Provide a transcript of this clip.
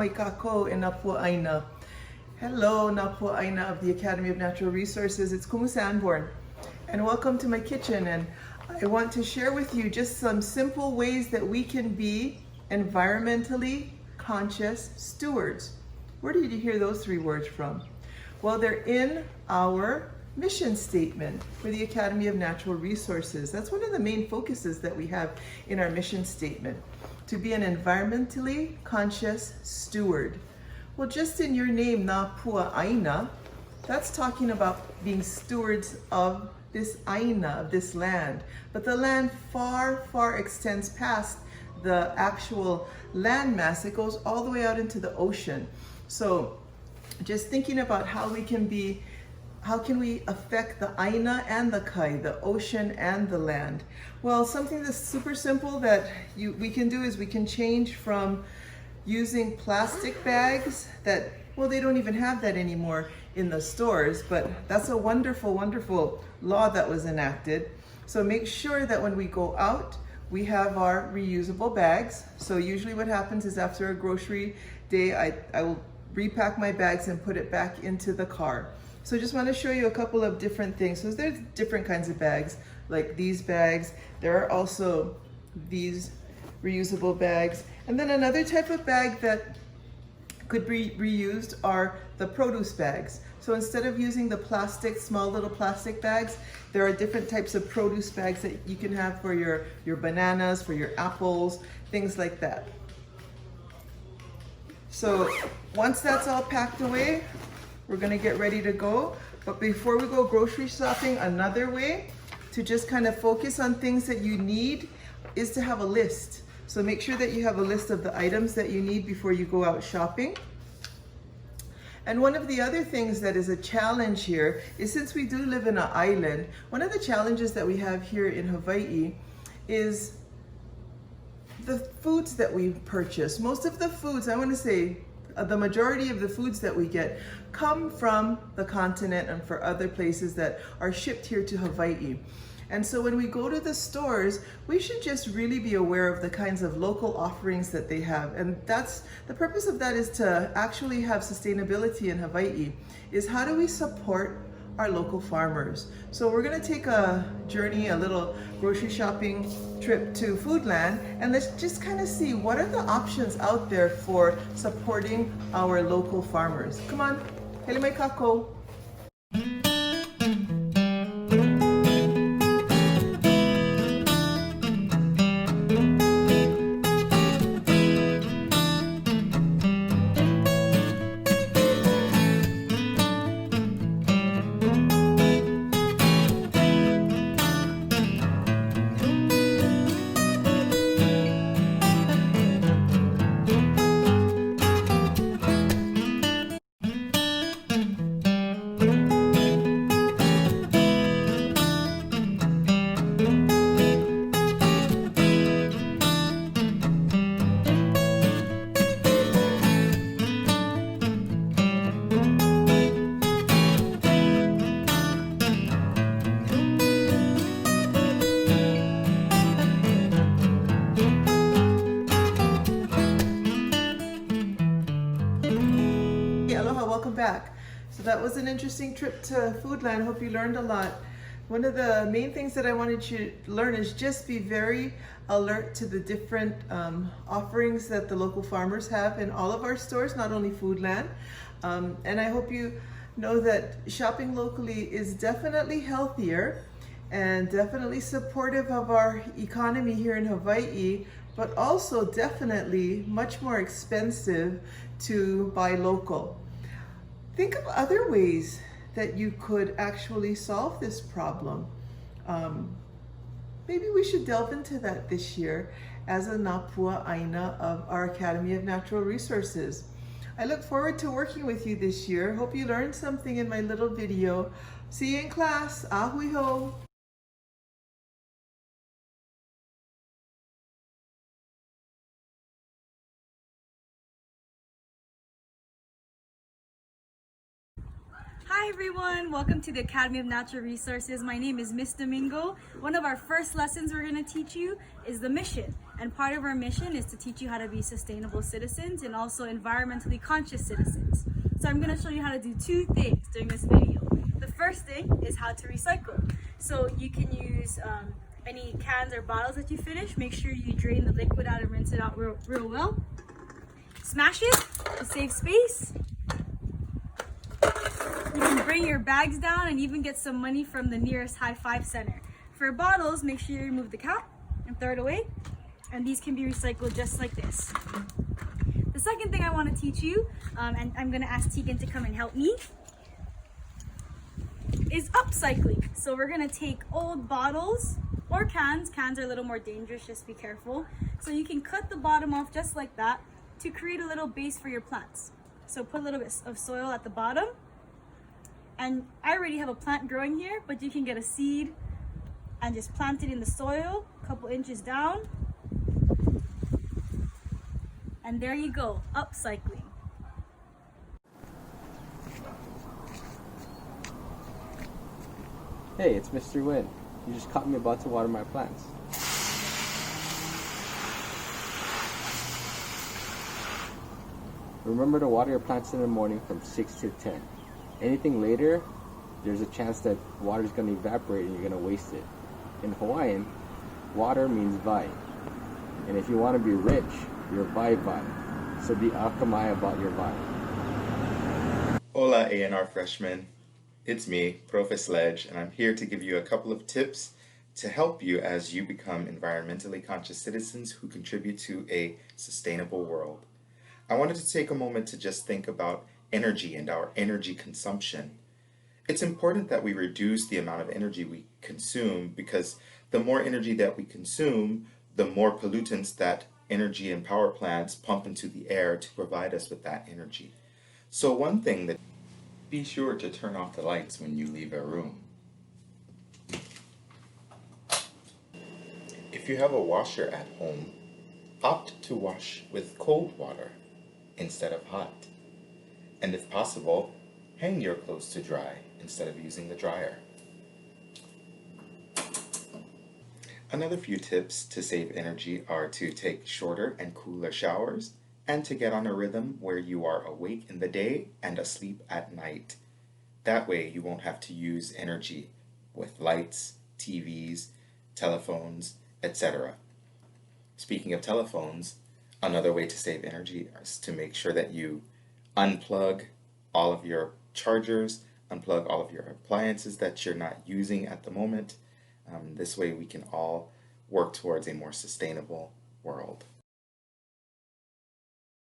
may kako e Napua Aina. Hello, Napua Aina of the Academy of Natural Resources. It's Kumu Sanborn, and welcome to my kitchen. And I want to share with you just some simple ways that we can be environmentally conscious stewards. Where did you hear those three words from? Well, they're in our mission statement for the Academy of Natural Resources. That's one of the main focuses that we have in our mission statement, to be an environmentally conscious steward. Well, just in your name, Napua Aina, that's talking about being stewards of this Aina, of this land. But the land far, far extends past the actual land mass. It goes all the way out into the ocean. So just thinking about how can we affect the Aina and the Kai, the ocean and the land? Well, something that's super simple that we can do is we can change from using plastic bags that, well, they don't even have that anymore in the stores, but that's a wonderful, wonderful law that was enacted. So make sure that when we go out, we have our reusable bags. So usually what happens is after a grocery day, I will repack my bags and put it back into the car. So I just want to show you a couple of different things. So there's different kinds of bags, like these bags. There are also these reusable bags. And then another type of bag that could be reused are the produce bags. So instead of using the plastic, small little plastic bags, there are different types of produce bags that you can have for your bananas, for your apples, things like that. So once that's all packed away, we're gonna get ready to go. But before we go grocery shopping, another way to just kind of focus on things that you need is to have a list. So make sure that you have a list of the items that you need before you go out shopping. And one of the other things that is a challenge here is, since we do live in an island, one of the challenges that we have here in Hawaii is the foods that we purchase. Most of the foods, I want to say, the majority of the foods that we get come from the continent and for other places that are shipped here to Hawaii. And so when we go to the stores, we should just really be aware of the kinds of local offerings that they have. And that's the purpose of that, is to actually have sustainability in Hawaii, is how do we support our local farmers. So we're gonna take a journey, a little grocery shopping trip to Foodland, and let's just kind of see what are the options out there for supporting our local farmers. Come on, hele mai kako. Aloha, welcome back. So that was an interesting trip to Foodland. Hope you learned a lot. One of the main things that I wanted you to learn is just be very alert to the different offerings that the local farmers have in all of our stores, not only Foodland. And I hope you know that shopping locally is definitely healthier and definitely supportive of our economy here in Hawaii, but also definitely much more expensive to buy local. Think of other ways that you could actually solve this problem. Maybe we should delve into that this year as a Napua Aina of our Academy of Natural Resources. I look forward to working with you this year. Hope you learned something in my little video. See you in class. Ahui ho. Hi everyone, welcome to the Academy of Natural Resources. My name is Miss Domingo. One of our first lessons we're going to teach you is the mission. And part of our mission is to teach you how to be sustainable citizens and also environmentally conscious citizens. So I'm going to show you how to do two things during this video. The first thing is how to recycle. So you can use any cans or bottles that you finish. Make sure you drain the liquid out and rinse it out real well. Smash it to save space. You can bring your bags down and even get some money from the nearest High Five Center. For bottles, make sure you remove the cap and throw it away. And these can be recycled just like this. The second thing I want to teach you, and I'm going to ask Tegan to come and help me, is upcycling. So we're going to take old bottles or cans. Cans are a little more dangerous, just be careful. So you can cut the bottom off just like that to create a little base for your plants. So put a little bit of soil at the bottom. And I already have a plant growing here, but you can get a seed and just plant it in the soil, a couple inches down. And there you go, upcycling. Hey, it's Mr. Win. You just caught me about to water my plants. Remember to water your plants in the morning from 6 to 10. Anything later, there's a chance that water's going to evaporate and you're going to waste it. In Hawaiian, water means vai. And if you want to be rich, you're vai. So be akamai about your vai. Hola A&R freshmen, it's me, Profe Sledge, and I'm here to give you a couple of tips to help you as you become environmentally conscious citizens who contribute to a sustainable world. I wanted to take a moment to just think about energy and our energy consumption. It's important that we reduce the amount of energy we consume because the more energy that we consume, the more pollutants that energy and power plants pump into the air to provide us with that energy. So one thing that be sure to turn off the lights when you leave a room. If you have a washer at home, opt to wash with cold water instead of hot. And if possible, hang your clothes to dry instead of using the dryer. Another few tips to save energy are to take shorter and cooler showers and to get on a rhythm where you are awake in the day and asleep at night. That way you won't have to use energy with lights, TVs, telephones, etc. Speaking of telephones, another way to save energy is to make sure that you unplug all of your chargers, unplug all of your appliances that you're not using at the moment. This way we can all work towards a more sustainable world.